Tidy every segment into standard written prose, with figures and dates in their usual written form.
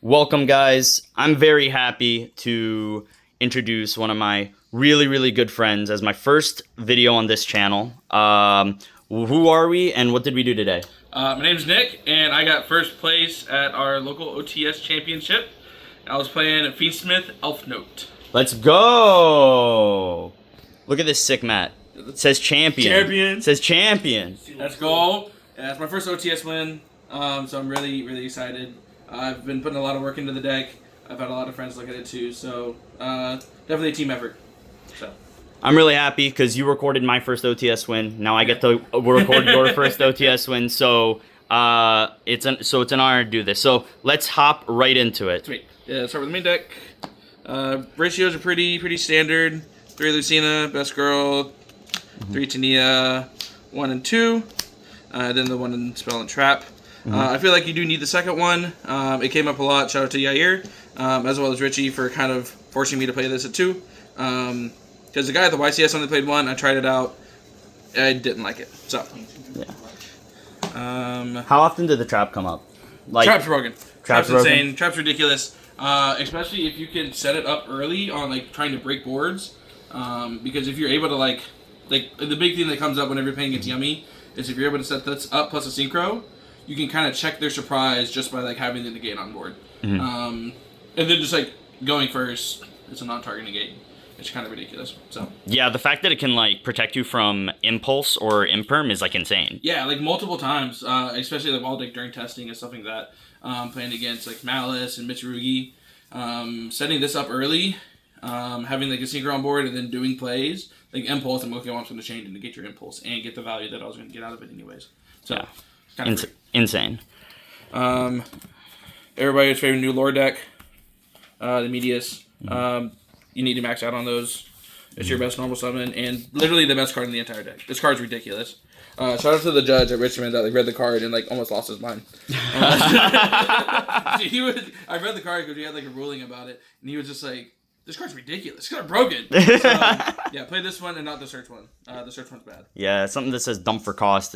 Welcome, guys. I'm very happy to introduce one of my really good friends as my first video on this channel. Who are we and what did we do today? My name's Nick, and I got first place at our local OTS championship. I was playing Fiendsmith Elfnote. Let's go! Look at this sick mat. It says champion. Champion. It says champion. Let's go. Yeah, it's my first OTS win, so I'm really excited. I've been putting a lot of work into the deck. I've had a lot of friends look at it too, so definitely a team effort. So I'm really happy because you recorded my first OTS win. Now I get to record your first OTS win, so it's an honor to do this. So let's hop right into it. sweet. Yeah, let's start with the main deck. Ratios are pretty standard. 3 Lucina, best girl. 3 Tania, 1 and 2. Then the 1 in Spell and Trap. I feel like you do need the second one. It came up a lot. Shout out to Yair, as well as Richie for kind of forcing me to play this at 2. Because the guy at the YCS only played 1. I tried it out. I didn't like it. So. Yeah. How often did the trap come up? Trap's broken. Trap's broken? insane. Trap's ridiculous. Especially if you can set it up early on like trying to break boards. Because if you're able to like the big thing that comes up whenever you're playing against Yummy is if you're able to set this up plus a synchro, you can kind of check their surprise just by like having the negate on board. And then just like going first, it's a non-target negate. It's kind of ridiculous. So yeah, the fact that it can like protect you from impulse or imperm is like insane. Yeah, like multiple times, especially like while like during testing and stuff like that. Playing against like Malice and Mitsurugi, setting this up early, having like a synchro on board, and then doing plays like impulse. I'm okay, I'm going to change and negate your impulse and get the value that I was going to get out of it anyways. So yeah. kind of insane. Everybody's favorite new lore deck, the Medius. You need to max out on those. It's your best normal summon and literally the best card in the entire deck. This card's ridiculous. Shout out to the judge at Richmond that like read the card and like almost lost his mind. I read the card because he had like a ruling about it, and he was just like, "This card's ridiculous. It's kind of broken." So, yeah, play this one and not the search one. The search one's bad. Yeah, something that says dump for cost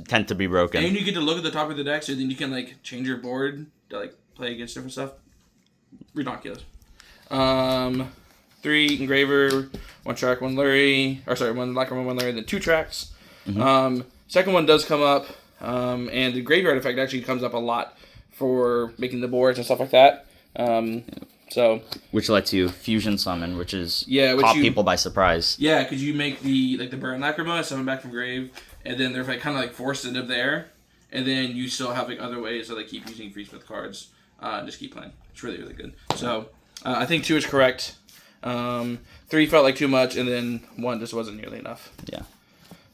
tend to be broken. And you get to look at the top of the deck, so then you can like change your board to like play against different stuff. Ridiculous. 3 Engraver, 1 track, 1 Lurie, or sorry, 1 Lacquer, 1 Lurie, then 2 tracks. Second one does come up, and the graveyard effect actually comes up a lot for making the boards and stuff like that. So which lets you fusion summon, which caught caught people by surprise. Yeah, because you make the burn Lacrima, summon back from grave, and then they're like kind of like forced into there, and then you still have like other ways to like keep using Fiendsmith cards, just keep playing. It's really good. So I think 2 is correct. 3 felt like too much, and then 1 just wasn't nearly enough. Yeah.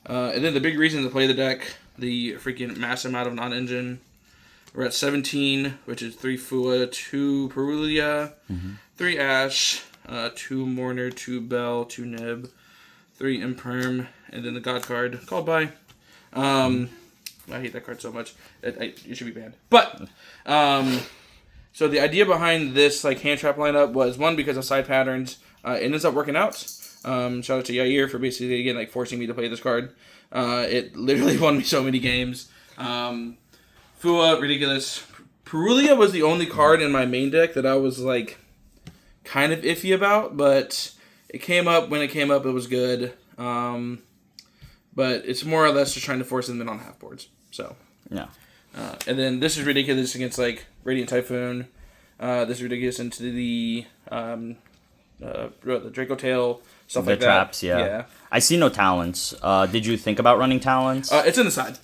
And then the big reason to play the deck, the freaking massive amount of non-engine. We're at 17, which is 3 Fua, 2 Perulia, 3 Ash, 2 Mourner, 2 Bell, 2 Nib, 3 Imperm, and then the God card called by. I hate that card so much. It should be banned. But so the idea behind this like hand trap lineup was 1 because of side patterns. It ends up working out. Shout out to Yair for basically again like forcing me to play this card. It literally won me so many games. Fua, ridiculous. Perulia was the only card in my main deck that I was like kind of iffy about, but it came up when it came up. It was good. But it's more or less just trying to force them in on half boards. So yeah. And then this is ridiculous against like Radiant Typhoon. This is ridiculous into the Draco Tail, stuff like that. The traps, yeah. I see no talents. Did you think about running talents? It's in the side.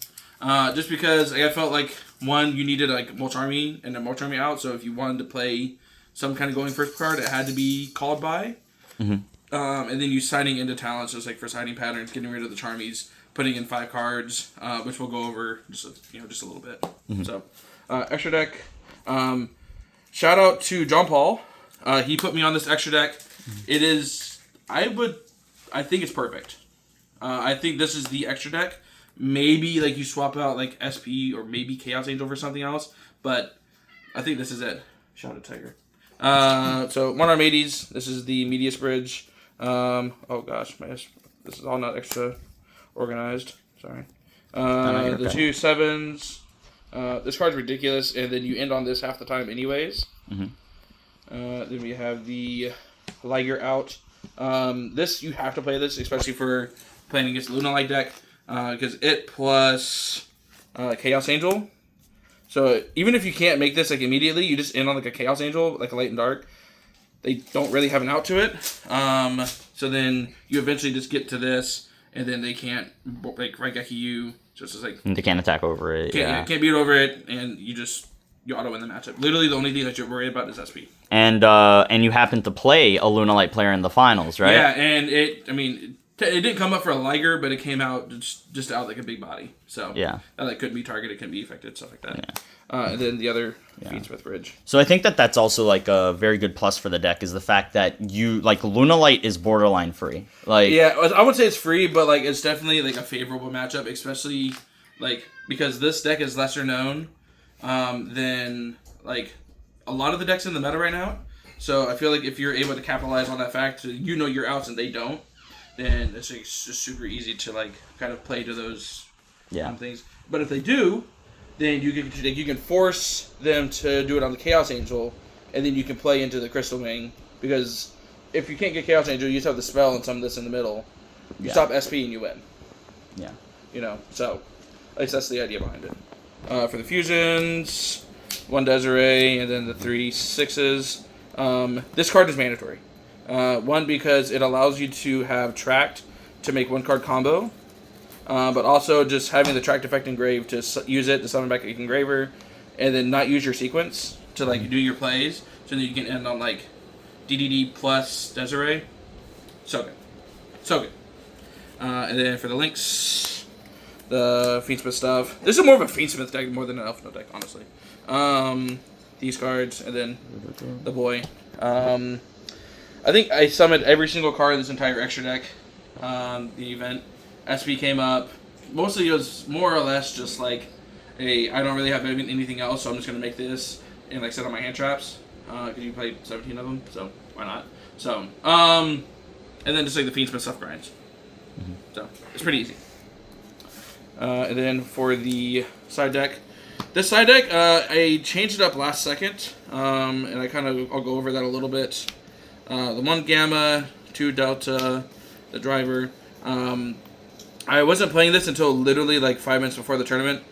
Just because I felt like, 1, you needed like Mulch Army and then Mulch Army out, so if you wanted to play some kind of going first card, it had to be called by. And then you signing into talents just like for signing patterns, getting rid of the Charmies, putting in 5 cards, which we'll go over just a little bit. So extra deck. Shout out to John Paul. He put me on this extra deck. It is, I think it's perfect. I think this is the extra deck. Maybe like you swap out like SP or maybe Chaos Angel for something else, but I think this is it. Shout out Tiger. So 1 Armades. This is the Medius Bridge. Oh gosh, this is all not extra organized. Sorry. The 2 7s. This card's ridiculous, and then you end on this half the time anyways. Mm-hmm. Then we have the Liger out. This, you have to play this, especially for playing against the Lunalight deck, because it plus Chaos Angel. So even if you can't make this like immediately, you just end on like a Chaos Angel, like a light and dark. They don't really have an out to it. So then you eventually just get to this, and then they can't like Raigeki you. So it's just like They can't attack over it. can't beat over it, and you auto win the matchup. Literally, the only thing that you're worried about is SP. And you happen to play a Lunalight player in the finals, right? Yeah, and it didn't come up for a Liger, but it came out just out like a big body. So yeah, that couldn't be targeted, couldn't be affected, stuff like that. Yeah. And then the other Fiendsmith Bridge. So I think that's also like a very good plus for the deck is the fact that you like Lunalight is borderline free. Like yeah, I would say it's free, but like it's definitely like a favorable matchup, especially like because this deck is lesser known than like a lot of the decks in the meta right now. So I feel like if you're able to capitalize on that fact, you know your outs and they don't, then it's like, just super easy to like kind of play to those things. But if they do, then you can force them to do it on the Chaos Angel, and then you can play into the Crystal Wing, because if you can't get Chaos Angel, you just have the spell and some of this in the middle. You stop SP and you win. Yeah. You know, so at least that's the idea behind it. For the fusions, 1 Desiree, and then the 3 6s. This card is mandatory. One, because it allows you to have Tracked to make 1-card combo. But also just having the Tracked effect engraved to use it to summon back an engraver, and then not use your sequence to like do your plays, so that you can end on like DDD plus Desiree. So good, so good. And then for the links, the Fiendsmith stuff. This is more of a Fiendsmith deck more than an Elfnote deck, honestly. These cards, and then the boy. I think I summoned every single card in this entire extra deck. The event. SP came up. Mostly it was more or less just like, hey, I don't really have anything else, so I'm just going to make this and like set up my hand traps. Because you played 17 of them, so why not? So, and then just like the Fiendsmith stuff grinds. Mm-hmm. So, it's pretty easy. And then for the side deck. This side deck, I changed it up last second. And I'll go over that a little bit. The 1 Gamma, 2 Delta, the driver. I wasn't playing this until literally like 5 minutes before the tournament,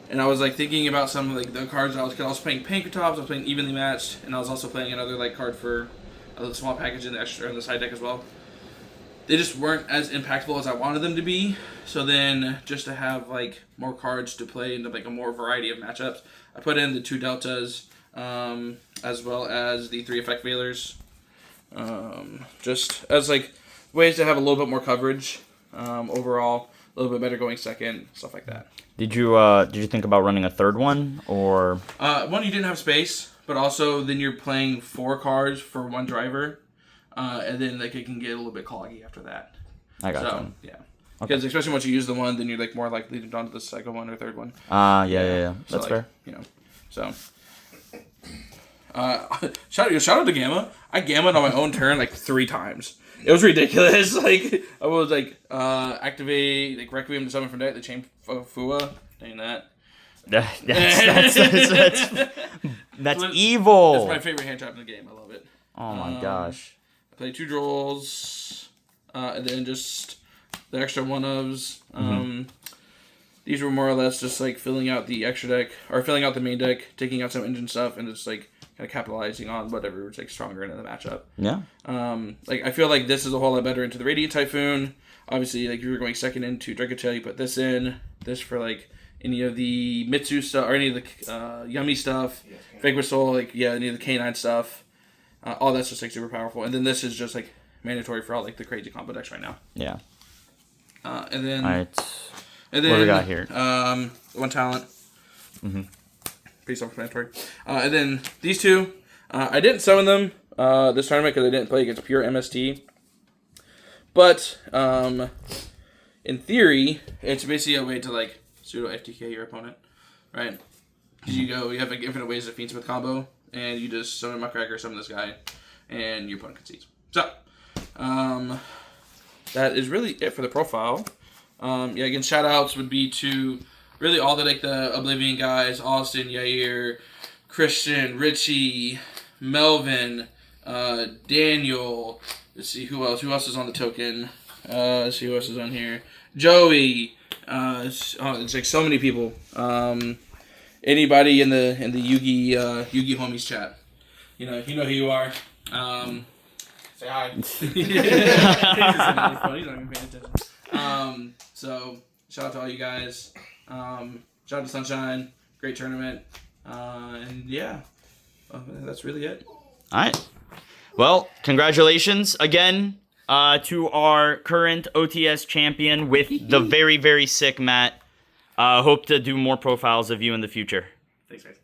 and I was like thinking about some of like the cards I was playing Pankratops, I was playing Evenly Matched, and I was also playing another like card for a small package in the extra in the side deck as well. They just weren't as impactful as I wanted them to be. So then just to have like more cards to play into like a more variety of matchups, I put in the 2 Deltas as well as the 3 Effect Veilers, just as like ways to have a little bit more coverage. Overall, a little bit better going second, stuff like that. Did you think about running a third one, or? One, you didn't have space, but also then you're playing 4 cards for 1 driver, and then like it can get a little bit cloggy after that. I got you. Yeah. Because especially once you use the one, then you're like more likely to don to the second one or third one. Yeah. So, that's fair. You know, so. Shout out to Gamma. I gammaed on my own turn like 3 times. It was ridiculous. Like I was like activate like Requiem to summon from deck the chain Fua. Dang that. That's evil. That's my favorite hand trap in the game. I love it. Oh my gosh. I play 2 Drolls, and then just the extra 1-ofs. These were more or less just like filling out the extra deck or filling out the main deck, taking out some engine stuff, and just like kind of capitalizing on whatever was like stronger into the matchup. Yeah. Like I feel like this is a whole lot better into the Radiant Typhoon. Obviously, like if you were going second into Dracotail, you put this in. This for like any of the Mitsu stuff or any of the Yummy stuff. Fake Whistle, like any of the Canine stuff. All that's just like super powerful. And then this is just like mandatory for all like the crazy combo decks right now. Yeah. And then. All right. And then, what do we got here? 1 talent. Pretty self-explanatory. And then these 2. I didn't summon them this tournament because I didn't play against pure MST. But in theory, it's basically a way to like pseudo FTK your opponent, right? Because you have like infinite ways to Fiendsmith combo, and you just summon Muckraker, summon this guy, and your opponent concedes. So that is really it for the profile. Again, shout outs would be to really all the Oblivion guys: Austin, Yair, Christian, Richie, Melvin, Daniel. Let's see who else. Who else is on the token? Let's see who else is on here. Joey. It's like so many people. Anybody in the Yugi homies chat. You know who you are. Say hi. He's not even paying attention. So shout out to all you guys. Shout out to Sunshine. Great tournament. And yeah, that's really it. All right. Well, congratulations again to our current OTS champion with the very, very sick Matt. Hope to do more profiles of you in the future. Thanks, guys.